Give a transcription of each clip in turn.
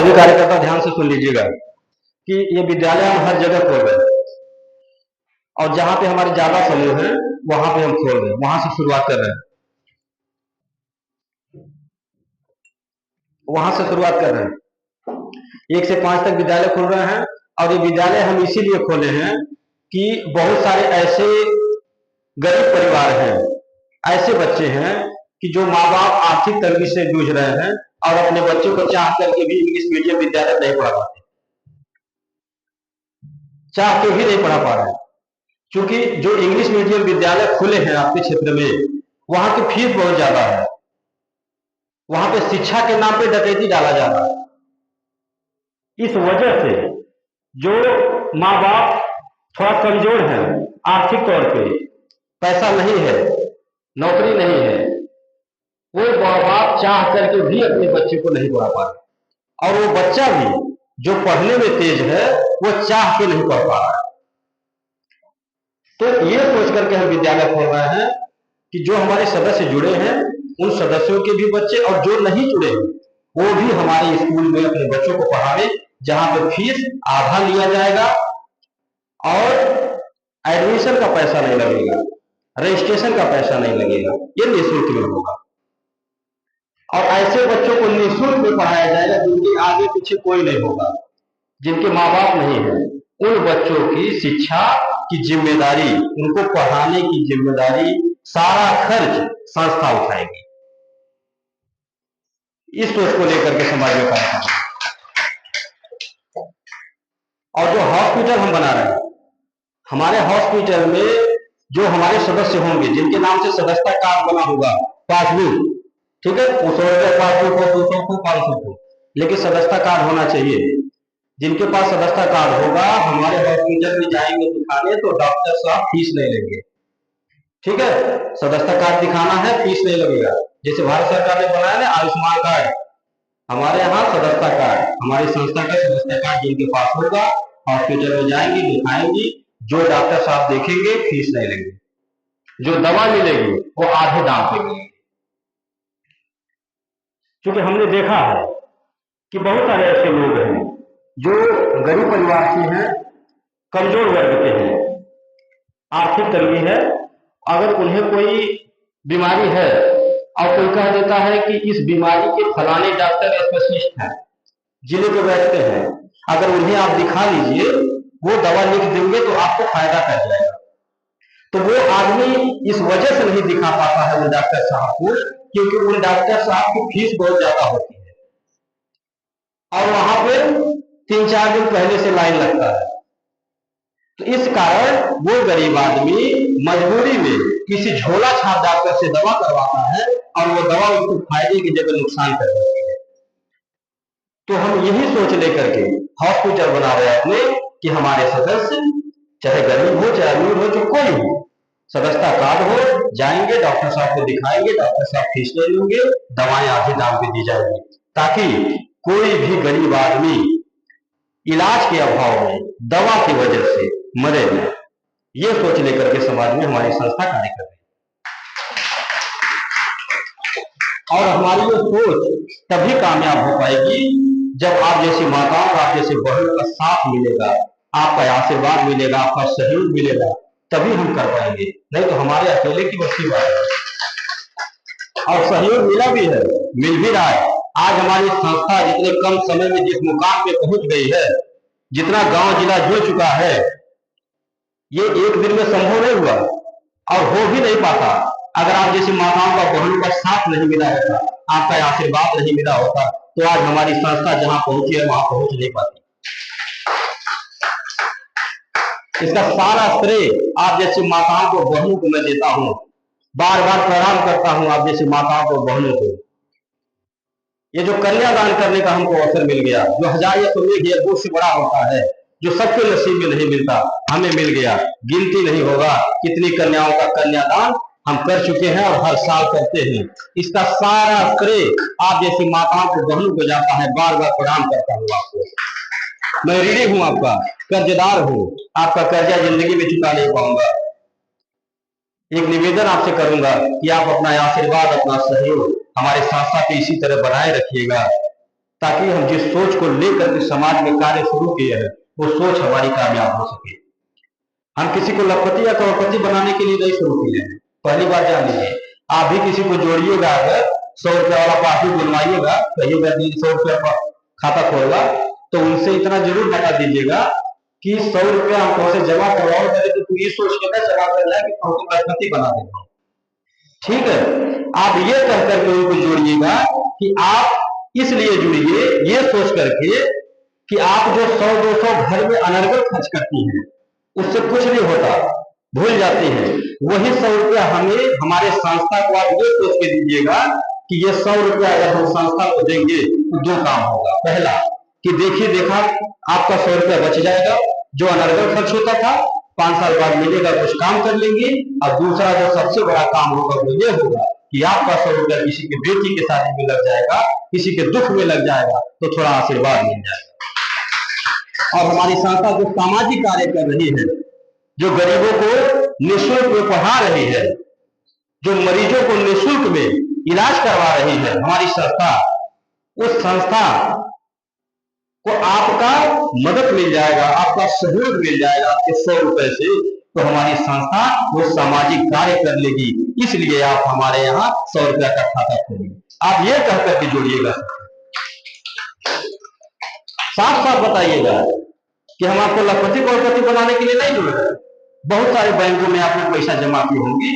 सभी कार्यकर्ता ध्यान से सुन लीजिएगा कि ये विद्यालय हम हर जगह खोल रहे हैं, और जहां पे हमारे ज्यादा समूह है वहां पे हम खोल रहे हैं, वहां से शुरुआत कर रहे हैं, वहां से शुरुआत कर रहे हैं। 1 से 5 तक विद्यालय खोल रहे हैं, और ये विद्यालय हम इसीलिए खोले हैं कि बहुत सारे ऐसे गरीब परिवार हैं, ऐसे बच्चे हैं कि जो माँ बाप आर्थिक तंगी से जूझ रहे हैं और अपने बच्चों को चाह करके भी इंग्लिश मीडियम विद्यालय नहीं पढ़ा पाते, चाह के भी नहीं पढ़ा पा रहे हैं, क्योंकि जो इंग्लिश मीडियम विद्यालय खुले हैं आपके क्षेत्र में, वहां की फीस बहुत ज्यादा है, वहां पे शिक्षा के नाम पे डकैती डाला जा रहा है। इस वजह से जो माँ बाप थोड़ा कमजोर हैं आर्थिक तौर पे, पैसा नहीं है, नौकरी नहीं है, वो माँ बाप चाह करके भी अपने बच्चे को नहीं पढ़ा पा रहे, और वो बच्चा भी जो पढ़ने में तेज है वो चाह के नहीं पढ़ पा रहा है। तो ये सोच करके हम विद्यालय खोल रहे हैं कि जो हमारे सदस्य जुड़े हैं उन सदस्यों के भी बच्चे, और जो नहीं जुड़े वो भी हमारे स्कूल में अपने बच्चों को पढ़ावे, जहां पे फीस आधा लिया जाएगा और एडमिशन का पैसा नहीं लगेगा, रजिस्ट्रेशन का पैसा नहीं लगेगा, ये निःशुल्क में होगा। और ऐसे बच्चों को निःशुल्क में पढ़ाया जाएगा जिनके आगे पीछे कोई नहीं होगा, जिनके माँ बाप नहीं है। उन बच्चों की शिक्षा की जिम्मेदारी, उनको पढ़ाने की जिम्मेदारी, सारा खर्च संस्था उठाएगी। इस सोच को लेकर के समाज में कार्य करना। और जो हॉस्पिटल हम बना रहे हैं, हमारे हॉस्पिटल में जो हमारे सदस्य होंगे, जिनके नाम से सदस्यता कार्ड बना होगा, पासबुक, ठीक है, 100 रुपये पासबुक हो, 200 को, 500 को, लेकिन सदस्यता कार्ड होना चाहिए। जिनके पास सदस्यता कार्ड होगा, हमारे हॉस्पिटल में जाएंगे दिखाने तो डॉक्टर साहब फीस नहीं लेंगे, ठीक है। सदस्यता कार्ड दिखाना है, फीस नहीं लगेगा। जैसे भारत सरकार ने बनाया ना आयुष्मान कार्ड, हमारे यहाँ सदस्यता कार्ड, हमारी संस्था का सदस्यता कार्ड जिनके पास होगा, हॉस्पिटल में जाएंगे, दिखाएंगे, जो डॉक्टर साहब देखेंगे फीस नहीं लेंगे, जो दवा मिलेगी वो आधे दाम पे मिलेगी। क्योंकि हमने देखा है कि बहुत सारे ऐसे लोग हैं जो गरीब परिवार से हैं, कमजोर वर्ग के हैं, आर्थिक तंगी है, अगर उन्हें कोई बीमारी है और कोई कह देता है कि इस बीमारी के फलाने डॉक्टर स्पेशलिस्ट हैं, जिले पे बैठते हैं, अगर उन्हें आप दिखा लीजिए, वो दवा लिख देंगे तो आपको फायदा कर जाएगा। तो वो आदमी इस वजह से नहीं दिखा पाता है उन डॉक्टर साहब को, क्योंकि उन डॉक्टर साहब की फीस बहुत ज्यादा होती है और वहां पे 3-4 दिन पहले से लाइन लगता है। तो इस कारण वो गरीब आदमी मजबूरी में किसी झोला छाप डॉक्टर से दवा करवाता है, और वो दवा उसको फायदे की जगह नुकसान कर देती है। तो हम यही सोच लेकर के हॉस्पिटल बना रहे हैं अपने कि हमारे सदस्य चाहे गरीब हो चाहे अमीर हो, जो कोई हो, सदस्यता कार्ड हो, जाएंगे डॉक्टर साहब को दिखाएंगे, डॉक्टर साहब फीस ले लेंगे, दवाएं आधे दाम पे दी जाएंगी, ताकि कोई भी गरीब आदमी इलाज के अभाव में दवा की वजह से मरे नहीं। ये सोच लेकर के समाज में हमारी संस्था कार्य कर रही है। और हमारी ये सोच तभी कामयाब हो पाएगी जब आप जैसी माताओं, आप जैसे बहनों का साथ मिलेगा, आपका आशीर्वाद मिलेगा, आपका सहयोग मिलेगा, तभी हम कर पाएंगे। नहीं तो हमारे अकेले की बच्ची बात है। और सहयोग मिला भी है, मिल भी रहा है। आज हमारी संस्था जितने कम समय में जिस मुकाम पे पहुंच गई है, जितना गांव जिला जुड़ चुका है, ये एक दिन में संभव नहीं हुआ और हो भी नहीं पाता अगर आप जैसी माताओं का, बहनों का साथ नहीं मिला होता, आपका आशीर्वाद नहीं मिला होता, तो आज हमारी संस्था जहां पहुंची है वहां पहुंच नहीं पाती। इसका सारा श्रेय आप जैसी माताओं को, बहनों को मैं देता हूं। बार बार प्रणाम करता हूं आप जैसी माताओं को, बहनों को। ये जो कन्यादान करने का हमको अवसर मिल गया, जो हजारिया तो मिल गया, दूर से बड़ा होता है, जो सबके नसीब में नहीं मिलता, हमें मिल गया। गिनती नहीं होगा कितनी कन्याओं का कन्यादान हम कर चुके हैं और हर साल करते हैं। इसका सारा श्रेय आप जैसी माताओं को, बहनों को जाता है। बार बार प्रणाम करता हूँ आपको। मैं ऋणी हूं, आपका कर्जदार हूं, आपका कर्जा जिंदगी में चुका नहीं पाऊंगा। एक निवेदन आपसे करूंगा कि आप अपना आशीर्वाद, अपना सहयोग हमारे संस्था पे इसी तरह बनाए रखिएगा। ताकि हम जिस सोच को लेकर के समाज में कार्य शुरू किए हैं वो सोच हमारी कामयाब हो सके। हम किसी को लखपति या करोड़पति बनाने के लिए नहीं शुरू किए हैं। पहली बात जान लीजिए, आप भी किसी को जोड़िएगा, अगर 100 रुपया वाला पासबुक बनवाइएगा, कहिएगा 100 रुपया खाता खोलगा, तो उनसे इतना जरूर बता दीजिएगा कि 100 रुपया हमको से जमा करवाओ, तो तू ये सोच के जमा कर रहा है कि तुमको लखपति बना देगा। ठीक है, आप ये कह करके उनको जोड़िएगा कि आप इसलिए जुड़िए ये सोच करके कि आप जो 100-200 घर में अनर्गल खर्च करती हैं उससे कुछ नहीं होता, भूल जाती हैं, वही 100 रुपया हमें हमारे संस्था को आप ये सोच के दीजिएगा कि ये 100 रुपया अगर हम संस्था को देंगे तो 2 काम होगा। पहला कि देखिए देखा आपका 100 रुपया बच जाएगा, जो अनर्गल खर्च होता था 5 साल बाद मिलेगा, कुछ काम कर लेंगे। और दूसरा जो सबसे बड़ा काम होगा वो ये होगा कि आपका 100 रुपया किसी की बेटी के शादी में लग जाएगा, किसी के दुख में लग जाएगा, तो थोड़ा आशीर्वाद मिल जाएगा। और हमारी संस्था जो सामाजिक कार्य कर रही है, जो गरीबों को निःशुल्क में पढ़ा रही है, जो मरीजों को निःशुल्क में इलाज करवा रही है हमारी संस्था, उस संस्था को आपका मदद मिल जाएगा, आपका सहयोग मिल जाएगा आपके 100 रुपए से, तो हमारी संस्था वो सामाजिक कार्य कर लेगी। इसलिए आप हमारे यहाँ 100 रुपया का खाता खोलिए। आप ये कह करके जोड़िएगा, साफ साफ बताइएगा कि हम आपको लखपति करोड़पति बनाने के लिए नहीं जुड़ रहे। बहुत सारे बैंकों में आपने पैसा जमा की होंगी,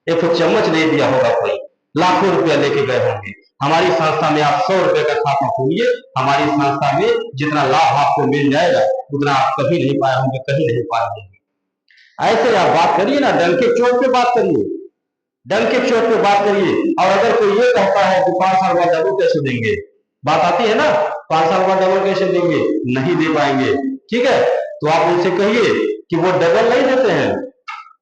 एक तो चम्मच नहीं दिया होगा, कोई लाखों रुपया लेके गए होंगे। हमारी संस्था में आप 100 रुपए का खाता खोलिए, हमारी संस्था में जितना लाभ आपको मिल जाएगा उतना आप कभी नहीं पाए होंगे, कहीं नहीं पाए होंगे। ऐसे आप बात करिए ना, डंके चोट पे बात करिए, डंके चोट पे बात करिए। और अगर कोई ये कहता है कि 5 साल बाद डबल कैसे देंगे, बात आती है ना, 5 साल बाद डबल कैसे देंगे, नहीं दे पाएंगे, ठीक है, तो आप उनसे कहिए कि वो डबल नहीं देते हैं,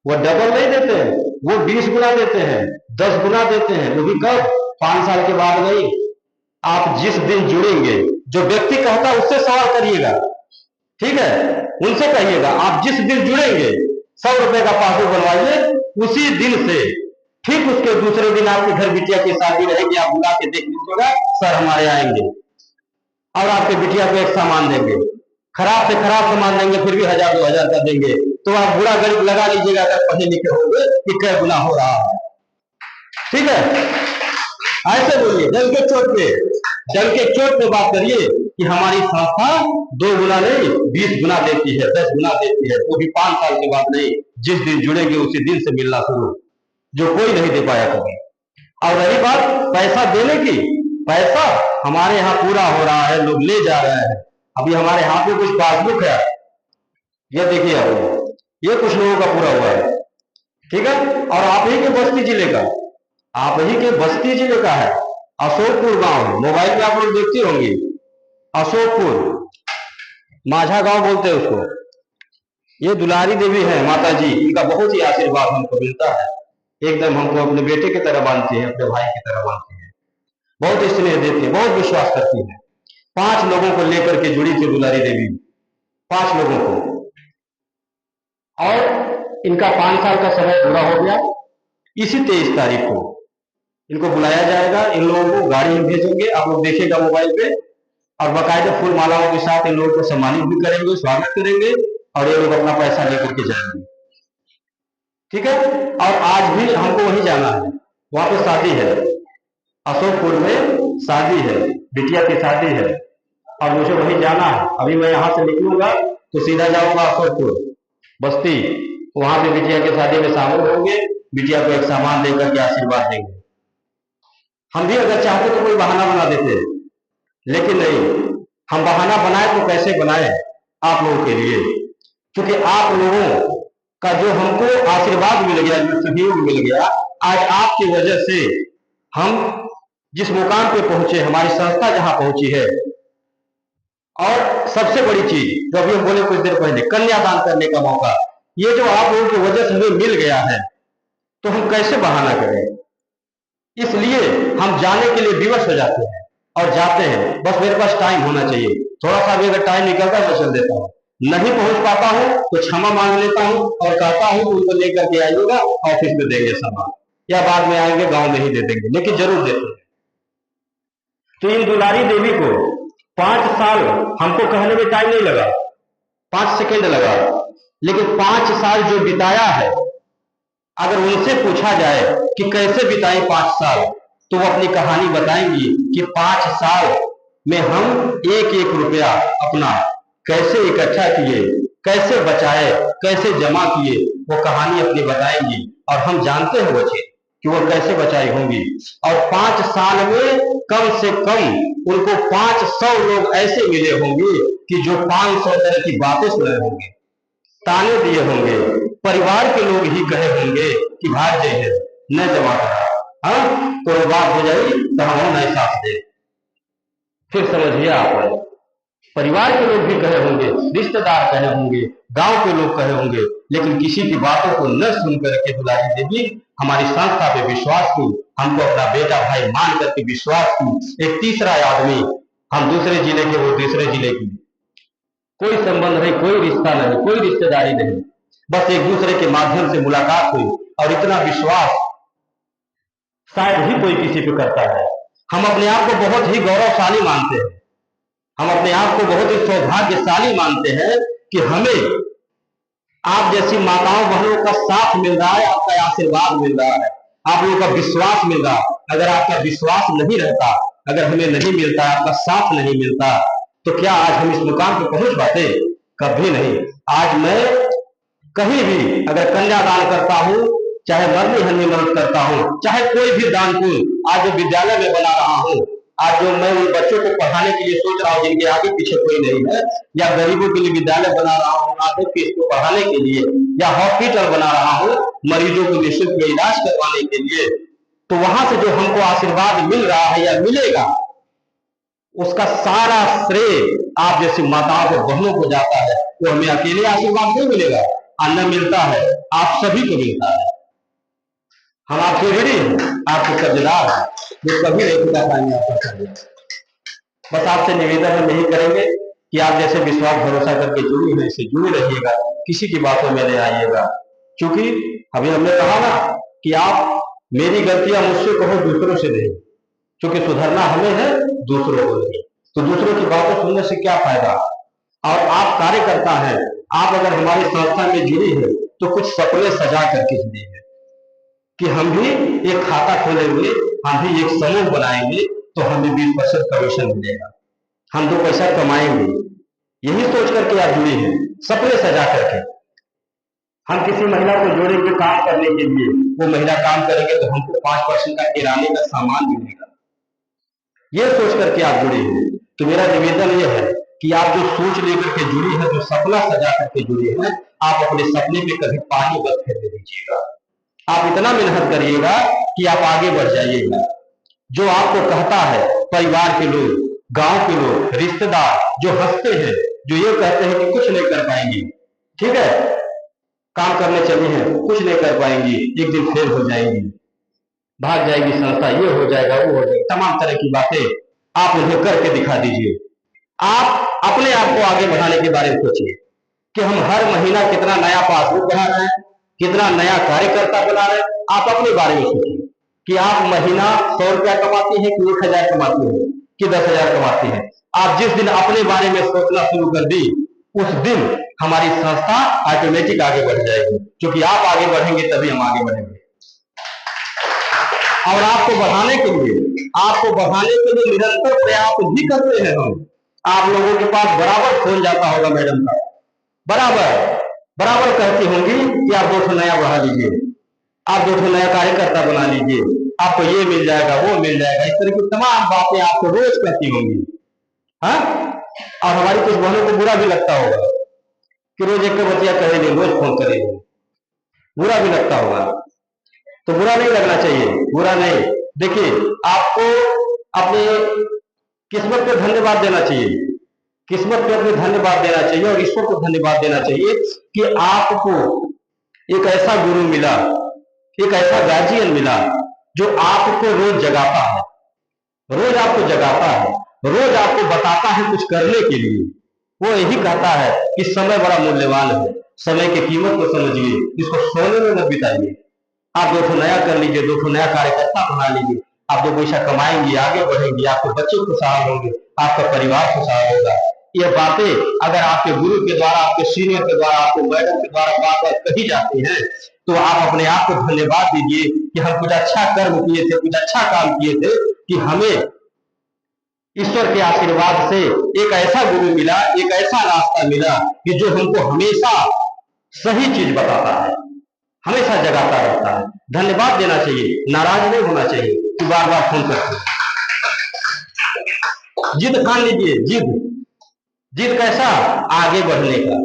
वो डबल नहीं देते हैं, वो 20 गुना देते हैं, 10 गुना देते हैं, वो भी कब, 5 साल के बाद नहीं। आप जिस दिन जुड़ेंगे, जो व्यक्ति कहता है उससे सवाल करिएगा, ठीक है, उनसे कहिएगा आप जिस दिन जुड़ेंगे 100 रुपए का पासबुक बनवाइए, उसी दिन से ठीक उसके दूसरे दिन आपके घर बिटिया की शादी रहेगी, आप बुला के देख लीजिएगा, सर हमारे आएंगे और आपके बिटिया को एक सामान देंगे, खराब से खराब सामान देंगे, फिर भी 1000-2000 का देंगे, तो आप बुरा गरीब लगा लीजिएगा, अगर पढ़े लिखे होंगे कि क्या गुना हो रहा है, ठीक है। ऐसे बोलिए, डर के चोट पे बात करिए कि हमारी संस्था 2 गुना नहीं 20 गुना देती है, 10 गुना देती है, वो भी 5 साल के बाद नहीं, जिस दिन जुड़ेंगे उसी दिन से मिलना शुरू, जो कोई नहीं दे पाया कभी। और रही बात पैसा देने की, पैसा हमारे यहाँ पूरा हो रहा है, लोग ले जा रहे हैं। अभी हमारे हाथ में कुछ पासबुक है, ये देखिए आप, ये कुछ लोगों का पूरा हुआ है, ठीक है, और आप ही के बस्ती जिले का, आप ही के बस्ती जिले का है, अशोकपुर गांव, मोबाइल पे आप लोग देखते होंगे, अशोकपुर माझा गांव बोलते हैं उसको। ये दुलारी देवी है माता जी, इनका बहुत ही आशीर्वाद हमको मिलता है, एकदम हमको अपने बेटे की तरह मानती है, अपने भाई की तरह मानती है, बहुत स्नेह देती है, बहुत विश्वास करती है। 5 लोगों को लेकर के जुड़ी थी दुलारी देवी, 5 लोगों को, और इनका 5 साल का समय पूरा हो गया। इसी 23 तारीख को इनको बुलाया जाएगा, इन लोगों को गाड़ी में भेजेंगे, आप लोग देखिएगा मोबाइल पे, और बाकायदा फूल मालाओं के साथ इन लोगों को सम्मानित भी करेंगे, स्वागत करेंगे, और ये लोग अपना पैसा लेकर के जाएंगे, ठीक है। और आज भी हमको वहीं जाना है, वहां पे शादी है, अशोकपुर में शादी है, बिटिया की शादी है, और मुझे वहीं जाना है। अभी मैं यहाँ से निकलूंगा तो सीधा जाऊंगा अशोकपुर बस्ती, वहां पे बिटिया की शादी में शामिल होंगे, बिटिया को एक सामान देकर के आशीर्वाद देंगे। हम भी अगर चाहते तो कोई बहाना बना देते, लेकिन नहीं, हम बहाना बनाए तो कैसे बनाए, आप लोगों के लिए, क्योंकि आप लोगों का जो हमको आशीर्वाद मिल गया, जो सहयोग मिल गया, आज आपकी वजह से हम जिस मुकाम पे पहुंचे, हमारी संस्था जहां पहुंची है। और सबसे बड़ी चीज जो अभी हम बोले कुछ देर पहले, कन्यादान करने का मौका, ये जो आप लोगों की वजह से हमें मिल गया है, तो हम कैसे बहाना करें। इसलिए हम जाने के लिए विवश हो जाते हैं और जाते हैं, बस मेरे पास टाइम होना चाहिए, थोड़ा सा भी अगर टाइम निकलता है तो चल देता हूँ, नहीं पहुंच पाता हूँ तो क्षमा मांग लेता हूँ और कहता हूँ उनको लेकर के आइएगा, ऑफिस में देंगे सामान, या बाद में आएंगे गांव में ही दे देंगे, लेकिन जरूर देते हैं। तो इन दुलारी देवी को 5 साल हमको कहने में टाइम नहीं लगा, 5 सेकेंड लगा, लेकिन 5 साल जो बिताया है, अगर उनसे पूछा जाए कि कैसे बिताई 5 साल, तो वो अपनी कहानी बताएंगी कि 5 साल में हम एक एक रुपया अपना कैसे इकट्ठा किए, कैसे बचाए, कैसे जमा किए, वो कहानी अपनी बताएंगी। और हम जानते हैं बच्चे कि वो कैसे बचाई होंगी। और 5 साल में कम से कम उनको 500 लोग ऐसे मिले होंगे कि जो 500 तरह की बातें सुने होंगे, ताने दिए होंगे, परिवार के लोग ही कहे होंगे कि भाग जाइए न जमा करा, हाँ तो बात हो जाए तो हम नहीं साथ दे। फिर समझिए आप, परिवार के लोग भी कहे होंगे, रिश्तेदार कहे होंगे, गांव के लोग कहे होंगे, लेकिन किसी की बातों को न सुन करके दुलारी देवी हमारी संस्था पे विश्वास की, हमको अपना बेटा भाई मान करके विश्वास की। एक तीसरा आदमी, हम दूसरे जिले के, वो दूसरे जिले की, कोई संबंध नहीं, कोई रिश्ता नहीं, कोई रिश्तेदारी नहीं, बस एक दूसरे के माध्यम से मुलाकात हुई और इतना विश्वास शायद ही कोई किसी पे करता है। हम अपने आप को बहुत ही गौरवशाली मानते हैं, हम अपने आप को बहुत ही सौभाग्यशाली मानते हैं कि हमें आप जैसी माताओं बहनों का साथ मिल रहा है, आपका आशीर्वाद मिल रहा है, आप लोगों का विश्वास मिल रहा है। अगर आपका विश्वास नहीं रहता, अगर हमें नहीं मिलता, आपका साथ नहीं मिलता, तो क्या आज हम इस मुकाम पर पहुंच पाते? कभी नहीं। आज मैं कहीं भी अगर कन्यादान करता हूं, चाहे मरनी हरनी मदद करता हूं, चाहे कोई भी दान दूं, आज जो विद्यालय में बना रहा हूं, आज जो मैं उन बच्चों को पढ़ाने के लिए सोच रहा हूं जिनके आगे पीछे कोई नहीं है, या गरीबों के लिए विद्यालय बना रहा हूं नागरिक के इसको पढ़ाने के लिए, या हॉस्पिटल बना रहा हूं मरीजों को निःशुल्क में इलाज करवाने के लिए, तो वहां से जो हमको आशीर्वाद मिल रहा है या मिलेगा, उसका सारा श्रेय आप जैसी माताओं को बहनों को जाता है। वो हमें अकेले आशीर्वाद नहीं मिलेगा, अन्न मिलता है, आप सभी को मिलता है। हम आपके ऋणी हैं, आपके कर्जदार हैं, जो कभी नहीं चुका पाएंगे आपका कर्ज। बस आपसे निवेदन हम यही करेंगे कि आप जैसे विश्वास भरोसा करके जुड़ी हुई से जुड़े रहिएगा, किसी की बातों में नहीं आइएगा। क्योंकि अभी हमने कहा ना कि आप मेरी गलतियां मुझसे कहो, दूसरों से नहीं, क्योंकि सुधरना हमें है, दूसरों को नहीं। तो दूसरों की बातें सुनने से क्या फायदा? और आप कार्यकर्ता हैं, आप अगर हमारी संस्था में जुड़ी है तो कुछ सपने सजा करके जुड़ी है कि हम भी एक खाता खोलेंगे, हम भी एक समूह बनाएंगे, तो हमें 20% कमीशन मिलेगा, हम 2 पैसा कमाएंगे। यही सोच करके आप जुड़ी हैं, सपने सजा करके। हम किसी महिला को जोड़ेंगे काम करने के लिए, वो महिला काम करेंगे तो हमको 5% का किराने का सामान मिलेगा, ये सोच करके आप जुड़ी हैं। तो मेरा निवेदन यह है कि आप जो सोच लेकर के जुड़ी है, जो सपना सजा करके जुड़ी है, आप अपने सपने पे कभी पानी मत फेरने दीजिएगा। आप इतना मेहनत करिएगा कि आप आगे बढ़ जाइएगा। जो आपको कहता है, परिवार के लोग, गांव के लोग, रिश्तेदार जो हंसते हैं, जो ये कहते हैं कि कुछ नहीं कर पाएंगी, ठीक है, काम करने चली हैं, कुछ नहीं कर पाएंगी, एक दिन फेल हो जाएंगी, भाग जाएगी संस्था, ये हो जाएगा, वो हो जाएगा, तमाम तरह की बातें आप उन्हें करके दिखा दीजिए। आप अपने आप को आगे बढ़ाने के बारे में सोचिए कि हम हर महीना कितना नया पासबुक बना रहे हैं, कितना नया कार्यकर्ता बना रहे हैं। आप अपने बारे में सोचिए कि आप महीना 100 रुपया कमाती हैं कि 1000 कमाती हैं कि 10,000 कमाती हैं। आप जिस दिन अपने बारे में सोचना शुरू कर दी, उस दिन हमारी संस्था ऑटोमेटिक आगे बढ़ जाएगी, क्योंकि आप आगे बढ़ेंगे तभी हम आगे बढ़ेंगे। और आपको बढ़ाने के लिए निरंतर प्रयास भी करते हैं हम। आप लोगों के पास बराबर फोन जाता होगा मैडम का, बराबर कहती होंगी कि आप 2 नया बढ़ा लीजिए, आप 2 नया कार्यकर्ता बना लीजिए, आपको ये मिल जाएगा, वो मिल जाएगा, इस तरह की तमाम बातें आपको रोज कहती होंगी। हाँ, और हमारी कुछ बहनों को बुरा भी लगता होगा कि रोज एक बच्चिया करेगी, रोज फोन करेगी, बुरा भी लगता होगा। तो बुरा नहीं लगना चाहिए, बुरा नहीं। देखिए, आपको अपने किस्मत पे धन्यवाद देना चाहिए, किस्मत पे अपने धन्यवाद देना चाहिए और ईश्वर को धन्यवाद देना चाहिए कि आपको एक ऐसा गुरु मिला, एक ऐसा गार्जियन मिला जो आपको रोज जगाता है, रोज आपको जगाता है, रोज आपको बताता है कुछ करने के लिए। वो यही कहता है कि समय बड़ा मूल्यवान है, समय की कीमत को समझिए, इसको सोने में मत बिताइए। आप 2 नया कर लीजिए, 2 नया कार्यकर्ता बना लीजिए, आप दो पैसा कमाएंगे, आगे बढ़ेंगे, आपके बच्चे खुशहाल होंगे, आपका परिवार खुशहाल होगा। ये बातें अगर आपके गुरु के द्वारा, आपके सीनियर के द्वारा, आपके मैडम के द्वारा बात बात कही जाती है, तो आप अपने आप को धन्यवाद दीजिए कि हम कुछ अच्छा कर्म किए थे, कुछ अच्छा काम किए थे, कि हमें ईश्वर के आशीर्वाद से एक ऐसा गुरु मिला, एक ऐसा रास्ता मिला कि जो हमको हमेशा सही चीज बताता है, हमेशा जगाता रहता है। धन्यवाद देना चाहिए, नाराज नहीं होना चाहिए कि बार बार फोन करते। जिद ठान लीजिए, जिद। जिद कैसा? आगे बढ़ने का।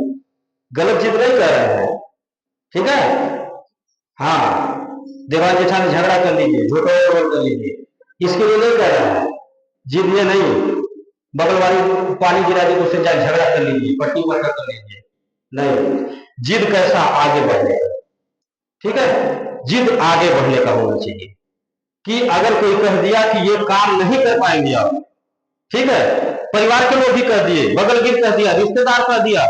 गलत जिद नहीं कर रहे हैं, ठीक है? हाँ, देवान जेठान झगड़ा कर लीजिए, झूठा कर लीजिए, इसके लिए नहीं कर रहा है। जिद ये नहीं, बगल वाली पानी गिरा दी तो उससे झगड़ा कर लीजिए, पट्टी मटर कर लीजिए, नहीं। जिद कैसा? आगे बढ़ने का, ठीक है? जिद आगे बढ़ने का होना चाहिए कि अगर कोई कह दिया कि ये काम नहीं कर पाएंगे आप, ठीक है, परिवार के लोग भी कह दिए, बगल गिर कह दिया, रिश्तेदार कह दिया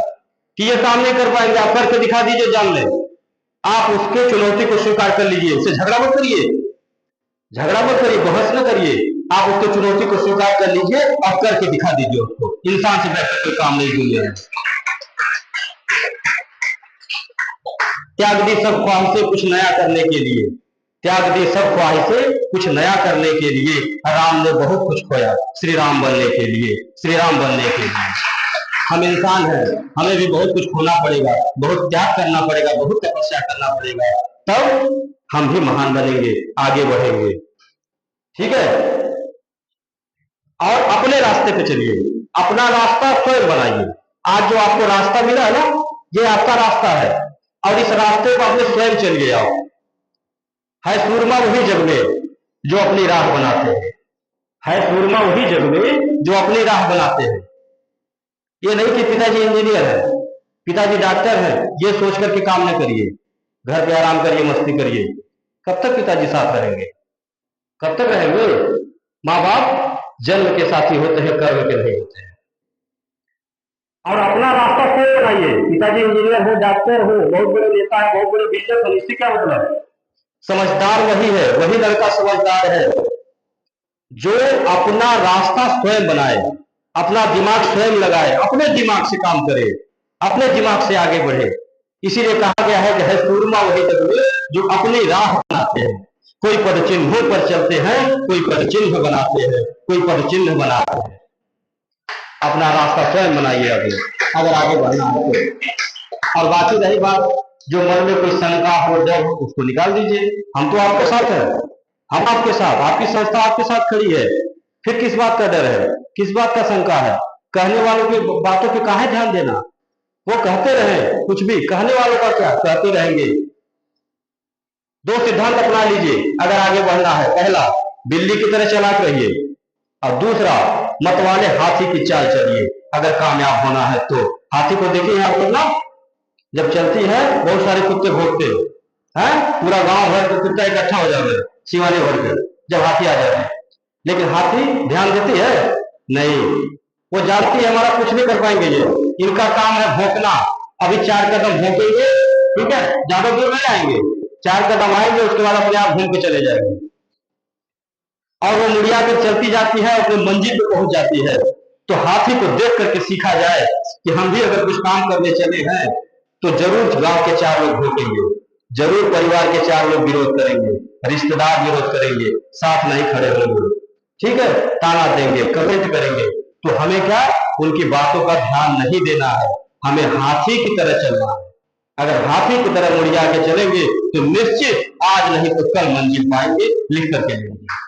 कि ये काम नहीं कर पाएंगे, आप करके दिखा दीजिए, जान ले, आप उसके चुनौती को स्वीकार कर लीजिए, उससे झगड़ा मत करिए, झगड़ा मत करिए, बहस न करिए, आप उसके चुनौती को स्वीकार कर लीजिए और करके दिखा दीजिए उसको। इंसान से बेहतर कोई काम नहीं दुनिया में। त्याग दी सब ख्वाहिशें कुछ नया करने के लिए, त्याग दी सब ख्वाहिशें कुछ नया करने के लिए, राम ने बहुत कुछ खोया श्री राम बनने के लिए, श्री राम बनने के लिए। हम इंसान हैं, हमें भी बहुत कुछ खोना पड़ेगा, बहुत त्याग करना पड़ेगा, बहुत तपस्या करना पड़ेगा, तब हम भी महान बनेंगे, आगे बढ़ेंगे, ठीक है? और अपने रास्ते पे चलिए, अपना रास्ता स्वयं बनाइए। आज जो आपको रास्ता मिला है ना, ये आपका रास्ता है, और इस रास्ते को अपने स्वयं चलिए आओ। है सूरमा वही जग में जो अपनी राह बनाते हैं, है सूरमा वही जग में जो अपनी राह बनाते हैं। ये नहीं कि पिताजी इंजीनियर है, पिताजी डॉक्टर है, ये सोच करके काम न करिए, घर पे आराम करिए, मस्ती करिए। कब तक पिताजी साथ रहेंगे? कब तक रहेंगे? माँ बाप जन्म के साथी होते हैं, कर्म के नहीं होते हैं। और अपना रास्ता स्वयं बनाइए। पिताजी इंजीनियर हो, डॉक्टर हो, बहुत बड़े नेता है, बहुत बड़े बिजनेस है, इससे क्या मतलब? समझदार वही है, वही लड़का समझदार है जो अपना रास्ता स्वयं बनाए, अपना दिमाग स्वयं लगाए, अपने दिमाग से काम करे, अपने दिमाग से आगे बढ़े। इसीलिए कहा गया है कि है सूरमा वही जग में जो अपनी राह बनाते हैं। कोई पद चिन्हों पर चलते हैं, कोई पद चिन्ह बनाते हैं, कोई पद चिन्ह बनाते हैं। अपना रास्ता स्वयं बनाइए अगर आगे बढ़ना है तो। और बाकी रही बात, जो मन में कोई शंका हो, डर हो, उसको निकाल दीजिए। हम तो आपके साथ हैं, हम आपके साथ, आपकी संस्था आपके साथ खड़ी है। फिर किस बात का डर है, किस बात का शंका है? कहने वालों की बातों पे काहे ध्यान देना? वो कहते रहे, कुछ भी कहने वालों का क्या, कहते रहेंगे। दो सिद्धांत अपना लीजिए अगर आगे बढ़ना है। पहला, बिल्ली की तरह चालाक रहिए, और दूसरा, मतवाले हाथी की चाल चलिए अगर कामयाब होना है तो। हाथी को देखिए आप लोग ना, जब चलती है बहुत सारे कुत्ते भोगते हैं, पूरा गांव भर के कुत्ता इकट्ठा हो जाते हैं सिवाने भर के, जब हाथी आ जाते हैं। लेकिन हाथी ध्यान देती है? नहीं, वो जानती है हमारा कुछ नहीं कर पाएंगे ये, इनका काम है भौंकना। अभी 4 कदम भौंकेंगे, ठीक है, ज्यादा दूर नहीं आएंगे, 4 कदम आएंगे, उसके बाद अपने आप घूम के चले जाएंगे, और वो मुड़िया कर चलती जाती है, अपने मंजिल पे पहुंच जाती है। तो हाथी को देख करके सीखा जाए कि हम भी अगर कुछ काम करने चले हैं तो जरूर गांव के 4 लोग भूखेंगे, जरूर परिवार के 4 लोग विरोध करेंगे, रिश्तेदार विरोध करेंगे, साथ नहीं खड़े होंगे, ठीक है, ताना देंगे, कमेंट करेंगे। तो हमें क्या, उनकी बातों का ध्यान नहीं देना है, हमें हाथी की तरह चलना है। अगर हाथी की तरह मुड़िया के चलेंगे तो निश्चित आज नहीं तो कल मंजिल पाएंगे, लिख करके लेंगे।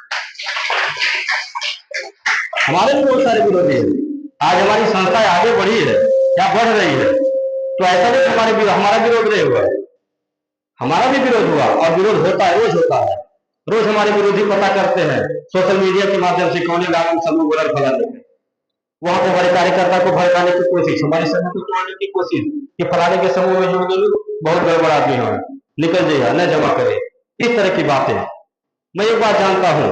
हमारे भी बहुत सारे विरोधी हैं, आज हमारी संस्था आगे बढ़ी है, क्या बढ़ रही है, तो ऐसा नहीं हमारा विरोध नहीं हुआ, हमारा भी विरोध हुआ, और विरोध होता है, रोज होता है। रोज हमारे विरोधी पता करते हैं सोशल मीडिया के माध्यम से, कौन गांव समूह गलत फैलाने में, वहां पे हमारे कार्यकर्ता को भड़काने की कोशिश, हमारे समूह को तोड़ने की कोशिश, कि फलाने के समूह में जुड़ गए, बहुत गड़बड़ आदमी हो, निकल जाइए, न जमा करे, इस तरह की बातें। मैं एक बात जानता हूं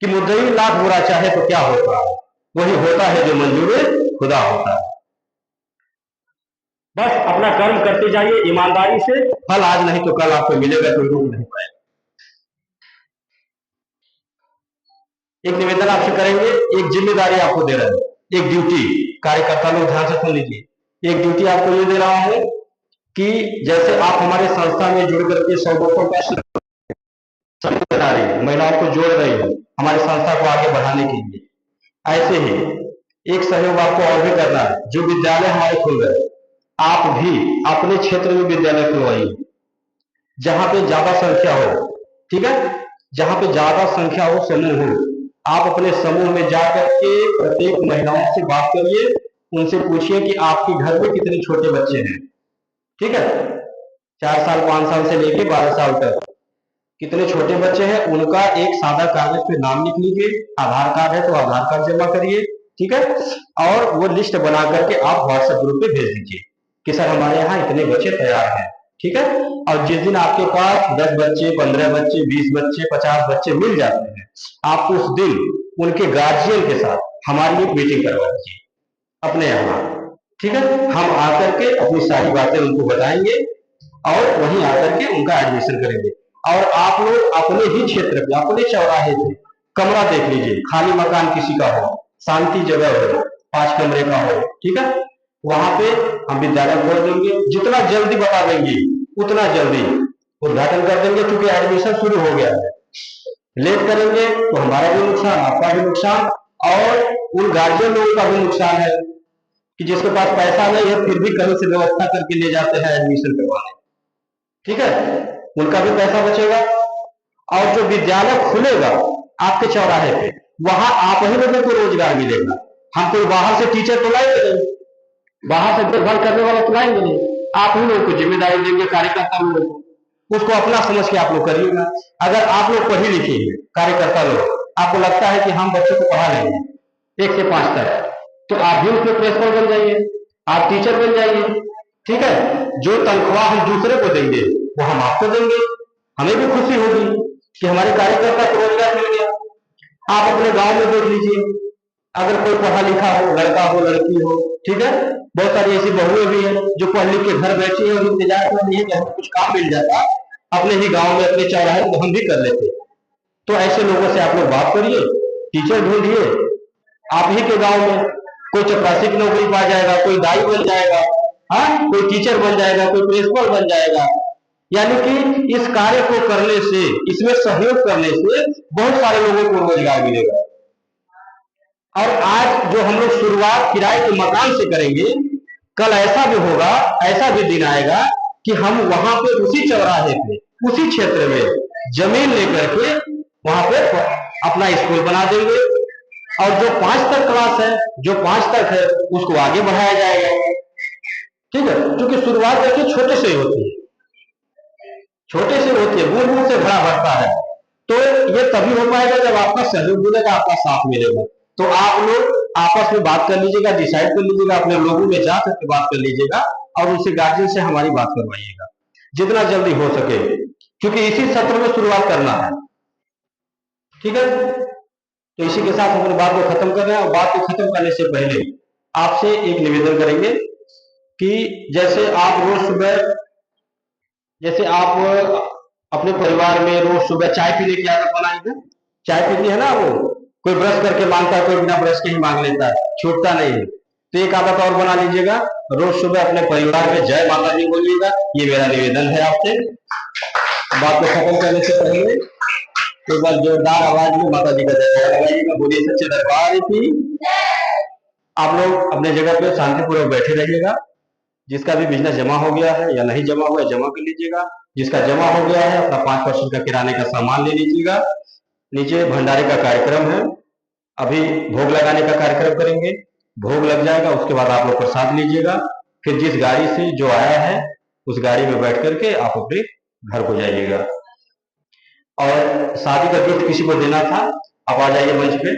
कि मुद्दई लाख बुरा चाहे तो क्या होता है, वही होता है जो मंजूर खुदा होता है। बस अपना कर्म करते जाइए ईमानदारी से, फल आज नहीं तो कल आपको मिलेगा, कोई रोक नहीं पाएगा। एक निवेदन आपसे करेंगे, एक जिम्मेदारी आपको दे रहे हैं, एक ड्यूटी। कार्यकर्ता लोग ध्यान से सुन लीजिए, एक ड्यूटी आपको ये दे रहा हूं कि जैसे आप हमारे संस्था में जुड़ करके 100 का समूह बना रही है, महिलाओं को जोड़ रही है हमारी संस्था को आगे बढ़ाने के लिए, ऐसे ही एक सहयोग आपको और भी करना है। जो विद्यालय हमारे खुल रहे हैं, आप भी अपने क्षेत्र में विद्यालय खुलवाइए, जहां पे ज्यादा संख्या हो, ठीक है, जहां पे ज्यादा संख्या हो, समूह हो, आप अपने समूह में जाकर के प्रत्येक महिलाओं से बात करिए, उनसे पूछिए कि आपके घर में कितने छोटे बच्चे हैं, ठीक है, 4 साल 5 साल से लेके 12 साल तक कितने छोटे बच्चे हैं, उनका एक सादा कागज पे नाम लिख लीजिए, आधार कार्ड है तो आधार कार्ड जमा करिए, ठीक है, और वो लिस्ट बना करके आप व्हाट्सएप ग्रुप पे भेज दीजिए कि सर हमारे यहाँ इतने बच्चे तैयार हैं, ठीक है। और जिस दिन आपके पास 10 बच्चे, 15 बच्चे, 20 बच्चे, 50 बच्चे मिल जाते हैं, आप उस दिन उनके गार्जियन के साथ हमारी एक मीटिंग करवा दीजिए अपने यहाँ, ठीक है। हम आकर के अपनी सारी बातें उनको बताएंगे और वहीं आकर के उनका एडमिशन करेंगे। और आप लोग अपने ही क्षेत्र पे, अपने चौराहे पे कमरा देख लीजिए, खाली मकान किसी का हो, शांति जगह हो, 5 कमरे का हो, ठीक है, वहां पे हम विद्यालय खोल देंगे। जितना जल्दी बता देंगे उतना जल्दी उद्घाटन कर देंगे, क्योंकि एडमिशन शुरू हो गया है। लेट करेंगे तो हमारा भी नुकसान, आपका भी नुकसान, और उन गार्जियन लोगों का भी नुकसान है कि जिसके पास पैसा नहीं है फिर भी कहीं से व्यवस्था करके ले जाते हैं एडमिशन करवाने, ठीक है, उनका भी पैसा बचेगा। और जो विद्यालय खुलेगा आपके चौराहे पे, वहां आप ही लोगों को रोजगार मिलेगा। हम कोई बाहर से टीचर तो लाएंगे नहीं, बाहर से देखभाल करने वाला तो लाएंगे नहीं, आप ही लोगों को जिम्मेदारी देंगे, कार्यकर्ता लोगों को, उसको अपना समझ के आप लोग करिएगा। अगर आप लोग पढ़े लिखे हैं कार्यकर्ता लोग, आपको लगता है कि हम बच्चों को पढ़ा लेंगे 1 से 5 तक, तो आप भी उसमें प्रिंसिपल बन जाइए, आप टीचर बन जाइए, ठीक है। जो तनख्वाह हम दूसरे को देंगे वो हम आपको देंगे, हमें भी खुशी होगी कि हमारे कार्यकर्ता को रोजगार मिल गया। आप अपने गांव में देख लीजिए, अगर कोई पढ़ा लिखा हो, लड़का हो, लड़की हो, ठीक है, बहुत सारी ऐसी बहुएं भी हैं जो पढ़ लिख के घर बैठी है और इंतजार कर रही है कि हमें कुछ काम मिल जाता अपने ही गांव में, अपने चौराहे तो हम भी कर लेते। तो ऐसे लोगों से आप लोग बात करिए, टीचर ढूंढिए आप ही के गांव में, कोई चपरासी की नौकरी पा जाएगा, कोई दाई बन जाएगा, हाँ, कोई टीचर बन जाएगा, कोई प्रिंसिपल बन जाएगा। यानी कि इस कार्य को करने से, इसमें सहयोग करने से बहुत सारे लोगों को रोजगार मिलेगा। और आज जो हम लोग शुरुआत किराए के मकान से करेंगे, कल ऐसा भी होगा, ऐसा भी दिन आएगा कि हम वहां पे उसी चौराहे पे, उसी क्षेत्र में जमीन लेकर के वहां पे अपना स्कूल बना देंगे, और जो 5 तक क्लास है, जो 5 तक है, उसको आगे बढ़ाया जाएगा, ठीक है। क्योंकि शुरुआत देखिए छोटे से ही होती है, छोटे से होती है, बूंद बूंद से बड़ा बढ़ता है। तो ये तभी हो पाएगा जब आपका सहयोग मिलेगा, आपका साथ मिलेगा। तो आप लोग आपस में बात कर लीजिएगा, डिसाइड कर लीजिएगा, अपने लोगों में जा करके बात कर लीजिएगा और उनसे गार्जियन से हमारी बात करवाइएगा जितना जल्दी हो सके, क्योंकि इसी सत्र में शुरुआत करना है, ठीक है। तो इसी के साथ अपनी बात को खत्म कर रहे हैं। और बात को खत्म करने से पहले आपसे एक निवेदन करेंगे कि जैसे आप रोज सुबह, जैसे आप अपने परिवार में रोज सुबह चाय पीने की आदत बनाएंगे, चाय पीती है ना वो, कोई ब्रश करके मांगता है, कोई बिना ब्रश के ही मांग लेता है, छूटता नहीं है। तो एक आदत और बना लीजिएगा, रोज सुबह अपने परिवार में जय माता दी बोलिएगा, ये मेरा निवेदन है आपसे। बात को खत्म करने से पहले एक बार जोरदार आवाज में माता जी का जय लगाइएगा, बोलिए सच्चे दरबार की। आप लोग अपने जगह पे शांतिपूर्वक बैठे रहिएगा। जिसका भी बिजनेस जमा हो गया है या नहीं जमा हुआ है, जमा कर लीजिएगा। जिसका जमा हो गया है अपना 5% का किराने का सामान ले लीजिएगा। नीचे भंडारे का कार्यक्रम है, अभी भोग लगाने का कार्यक्रम करेंगे, भोग लग जाएगा, उसके बाद आप लोग प्रसाद लीजिएगा। फिर जिस गाड़ी से जो आया है उस गाड़ी में बैठ करके आप अपने घर को जाइएगा। और शादी का गिफ्ट किसी को देना था, आप आ जाइए मंच पे।